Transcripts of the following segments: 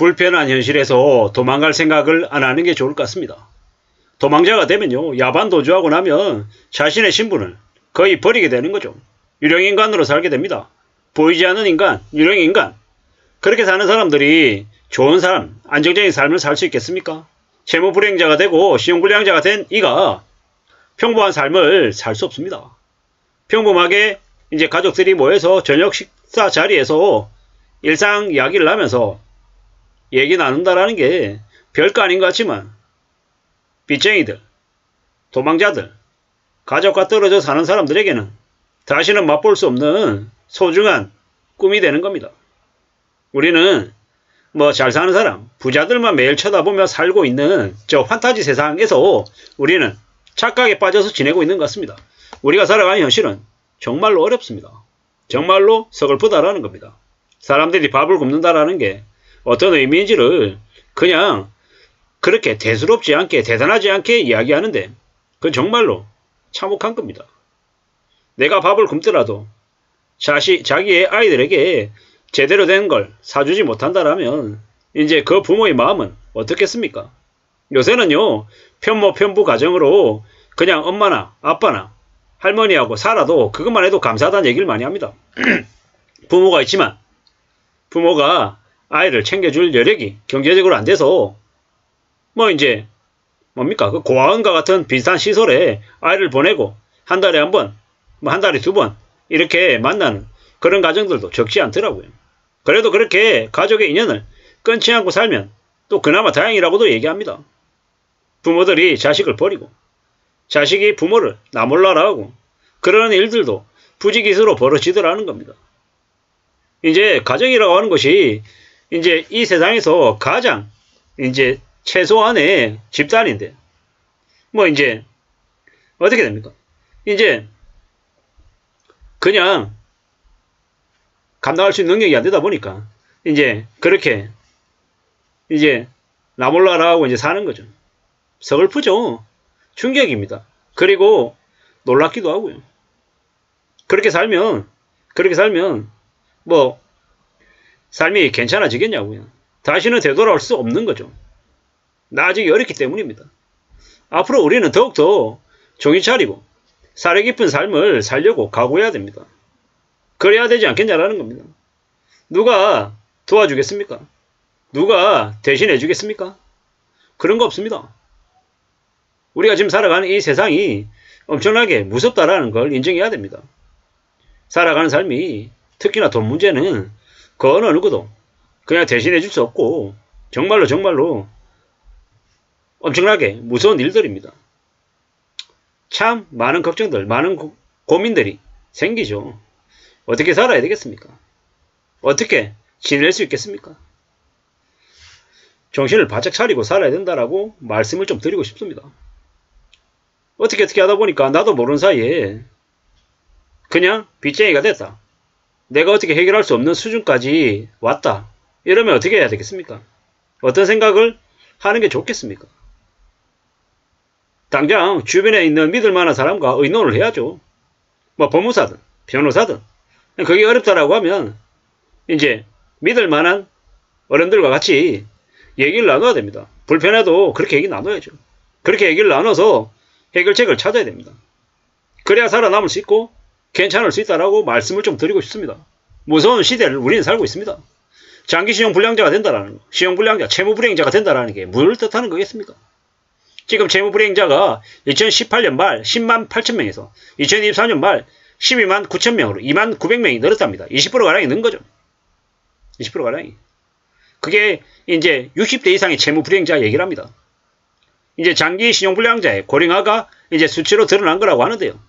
불편한 현실에서 도망갈 생각을 안 하는 게 좋을 것 같습니다. 도망자가 되면요, 야반도주하고 나면 자신의 신분을 거의 버리게 되는 거죠. 유령인간으로 살게 됩니다. 보이지 않는 인간, 유령인간. 그렇게 사는 사람들이 좋은 삶, 안정적인 삶을 살 수 있겠습니까? 채무불이행자가 되고 신용불량자가 된 이가 평범한 삶을 살 수 없습니다. 평범하게 이제 가족들이 모여서 저녁 식사 자리에서 일상 이야기를 하면서 얘기 나눈다라는 게 별거 아닌 것 같지만 빚쟁이들, 도망자들, 가족과 떨어져 사는 사람들에게는 다시는 맛볼 수 없는 소중한 꿈이 되는 겁니다. 우리는 뭐 잘 사는 사람, 부자들만 매일 쳐다보며 살고 있는 저 판타지 세상에서 우리는 착각에 빠져서 지내고 있는 것 같습니다. 우리가 살아가는 현실은 정말로 어렵습니다. 정말로 서글프다라는 겁니다. 사람들이 밥을 굶는다라는 게 어떤 의미인지를 그냥 그렇게 대수롭지 않게 대단하지 않게 이야기하는데 그건 정말로 참혹한 겁니다. 내가 밥을 굶더라도 자기의 아이들에게 제대로 된 걸 사주지 못한다라면 이제 그 부모의 마음은 어떻겠습니까? 요새는요, 편모 편부 가정으로 그냥 엄마나 아빠나 할머니하고 살아도 그것만 해도 감사하다는 얘기를 많이 합니다. 부모가 있지만 부모가 아이를 챙겨줄 여력이 경제적으로 안 돼서 뭐 이제 뭡니까? 그 고아원과 같은 비슷한 시설에 아이를 보내고 한 달에 한 번, 뭐 한 달에 두 번 이렇게 만나는 그런 가정들도 적지 않더라고요. 그래도 그렇게 가족의 인연을 끊지 않고 살면 또 그나마 다행이라고도 얘기합니다. 부모들이 자식을 버리고 자식이 부모를 나몰라라 하고 그러는 일들도 부지기수로 벌어지더라는 겁니다. 이제 가정이라고 하는 것이 이제 이 세상에서 가장 이제 최소한의 집단인데 뭐 이제 어떻게 됩니까? 이제 그냥 감당할 수 있는 능력이 안 되다 보니까 이제 그렇게 이제 나몰라라 하고 이제 사는 거죠. 서글프죠. 충격입니다. 그리고 놀랍기도 하고요. 그렇게 살면 뭐 삶이 괜찮아지겠냐고요. 다시는 되돌아올 수 없는 거죠. 나아지기 어렵기 때문입니다. 앞으로 우리는 더욱더 정신 차리고 사려 깊은 삶을 살려고 각오해야 됩니다. 그래야 되지 않겠냐라는 겁니다. 누가 도와주겠습니까? 누가 대신해 주겠습니까? 그런 거 없습니다. 우리가 지금 살아가는 이 세상이 엄청나게 무섭다라는 걸 인정해야 됩니다. 살아가는 삶이 특히나 돈 문제는 그 어느 누구도 그냥 대신해 줄 수 없고 정말로 엄청나게 무서운 일들입니다. 참 많은 걱정들, 많은 고민들이 생기죠. 어떻게 살아야 되겠습니까? 어떻게 지낼 수 있겠습니까? 정신을 바짝 차리고 살아야 된다라고 말씀을 좀 드리고 싶습니다. 어떻게 하다 보니까 나도 모르는 사이에 그냥 빚쟁이가 됐다. 내가 어떻게 해결할 수 없는 수준까지 왔다. 이러면 어떻게 해야 되겠습니까? 어떤 생각을 하는 게 좋겠습니까? 당장 주변에 있는 믿을 만한 사람과 의논을 해야죠. 뭐 법무사든 변호사든 그게 어렵다라고 하면 이제 믿을 만한 어른들과 같이 얘기를 나눠야 됩니다. 불편해도 그렇게 얘기 나눠야죠. 그렇게 얘기를 나눠서 해결책을 찾아야 됩니다. 그래야 살아남을 수 있고 괜찮을 수 있다라고 말씀을 좀 드리고 싶습니다. 무서운 시대를 우리는 살고 있습니다. 장기 신용불량자가 된다라는 거, 신용불량자, 채무불이행자가 된다라는 게 뭘 뜻하는 거겠습니까? 지금 채무불이행자가 2018년 말 10만 8천 명에서 2024년 말 12만 9천 명으로 2만 900명이 늘었답니다. 20%가량이 는 거죠. 20%가량이. 그게 이제 60대 이상의 채무불이행자 얘기를 합니다. 이제 장기 신용불량자의 고령화가 이제 수치로 드러난 거라고 하는데요.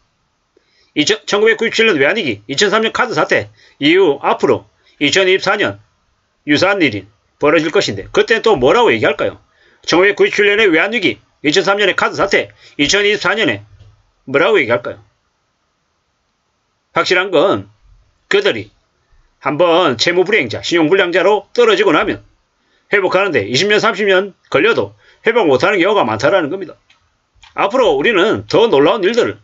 1997년 외환위기, 2003년 카드 사태 이후 앞으로 2024년 유사한 일이 벌어질 것인데 그때는 또 뭐라고 얘기할까요? 1997년의 외환위기, 2003년의 카드 사태, 2024년에 뭐라고 얘기할까요? 확실한 건 그들이 한번 채무불이행자, 신용불량자로 떨어지고 나면 회복하는데 20년, 30년 걸려도 회복 못하는 경우가 많다라는 겁니다. 앞으로 우리는 더 놀라운 일들을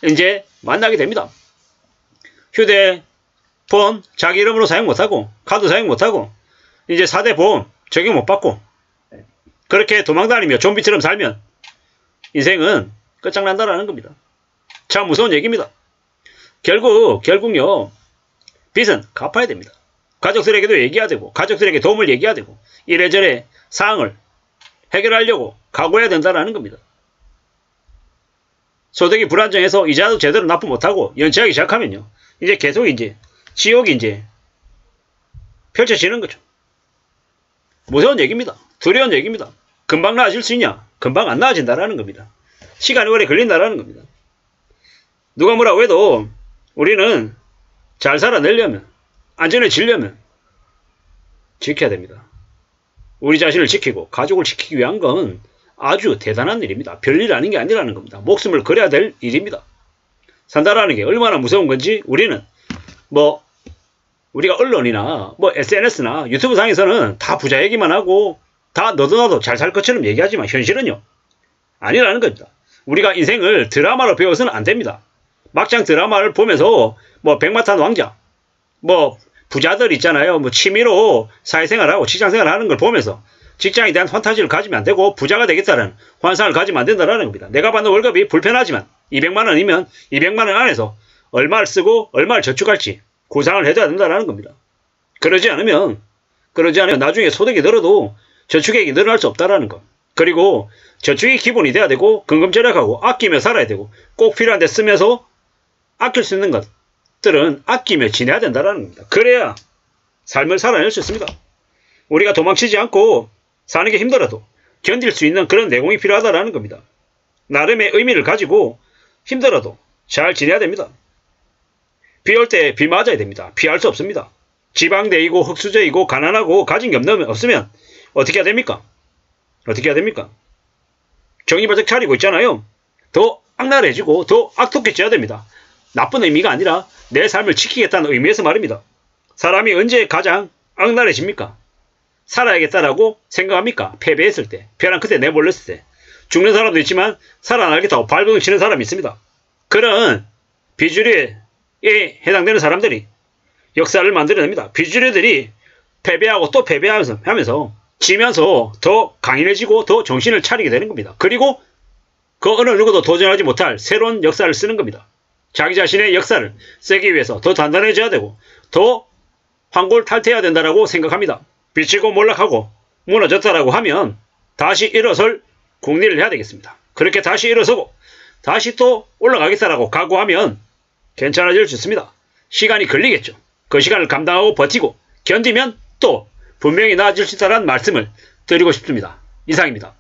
이제 만나게 됩니다. 휴대폰 자기 이름으로 사용 못하고 카드 사용 못하고 이제 4대 보험 적용 못 받고 그렇게 도망다니며 좀비처럼 살면 인생은 끝장난다라는 겁니다. 참 무서운 얘기입니다. 결국요. 빚은 갚아야 됩니다. 가족들에게도 얘기해야 되고 가족들에게 도움을 얘기해야 되고 이래저래 사항을 해결하려고 각오해야 된다는 겁니다. 소득이 불안정해서 이자도 제대로 납부 못하고 연체하기 시작하면요. 이제 계속 지옥이 펼쳐지는 거죠. 무서운 얘기입니다. 두려운 얘기입니다. 금방 나아질 수 있냐? 금방 안 나아진다라는 겁니다. 시간이 오래 걸린다라는 겁니다. 누가 뭐라고 해도 우리는 잘 살아내려면 안전해지려면 지켜야 됩니다. 우리 자신을 지키고 가족을 지키기 위한 건 아주 대단한 일입니다. 별일 아닌 게 아니라는 겁니다. 목숨을 걸어야 될 일입니다. 산다라는 게 얼마나 무서운 건지 우리는 우리가 언론이나 SNS나 유튜브 상에서는 다 부자 얘기만 하고 다 너도 나도 잘 살 것처럼 얘기하지만 현실은요. 아니라는 겁니다. 우리가 인생을 드라마로 배워서는 안 됩니다. 막장 드라마를 보면서 백마탄 왕자 부자들 있잖아요. 취미로 사회생활하고 직장생활 하는 걸 보면서 직장에 대한 판타지를 가지면 안 되고 부자가 되겠다는 환상을 가지면 안 된다는 겁니다. 내가 받는 월급이 불편하지만 200만 원이면 200만 원 안에서 얼마를 쓰고 얼마를 저축할지 구상을 해둬야 된다는 겁니다. 그러지 않으면 나중에 소득이 늘어도 저축액이 늘어날 수 없다는 거. 그리고 저축이 기본이 돼야 되고 근검절약하고 아끼며 살아야 되고 꼭 필요한 데 쓰면서 아낄 수 있는 것들은 아끼며 지내야 된다는 겁니다. 그래야 삶을 살아낼 수 있습니다. 우리가 도망치지 않고 사는 게 힘들어도 견딜 수 있는 그런 내공이 필요하다는 겁니다. 나름의 의미를 가지고 힘들어도 잘 지내야 됩니다. 비 올 때 비 맞아야 됩니다. 피할 수 없습니다. 지방대이고 흙수저이고 가난하고 가진 게 없으면 어떻게 해야 됩니까? 어떻게 해야 됩니까? 정신 바짝 차리고 있잖아요. 더 악랄해지고 더 악독해져야 됩니다. 나쁜 의미가 아니라 내 삶을 지키겠다는 의미에서 말입니다. 사람이 언제 가장 악랄해집니까? 살아야겠다라고 생각합니까? 패배했을 때, 벼랑 끝에 내몰렸을 때. 죽는 사람도 있지만 살아나겠다고 발버둥 치는 사람이 있습니다. 그런 비주류에 해당되는 사람들이 역사를 만들어냅니다. 비주류들이 패배하고 또 패배하면서 지면서 더 강인해지고 더 정신을 차리게 되는 겁니다. 그리고 그 어느 누구도 도전하지 못할 새로운 역사를 쓰는 겁니다. 자기 자신의 역사를 쓰기 위해서 더 단단해져야 되고 더 환골탈태해야 된다고 생각합니다. 비치고 몰락하고 무너졌다라고 하면 다시 일어설 국리를 해야 되겠습니다. 그렇게 다시 일어서고 다시 또 올라가겠다라고 각오하면 괜찮아질 수 있습니다. 시간이 걸리겠죠. 그 시간을 감당하고 버티고 견디면 또 분명히 나아질 수 있다는 말씀을 드리고 싶습니다. 이상입니다.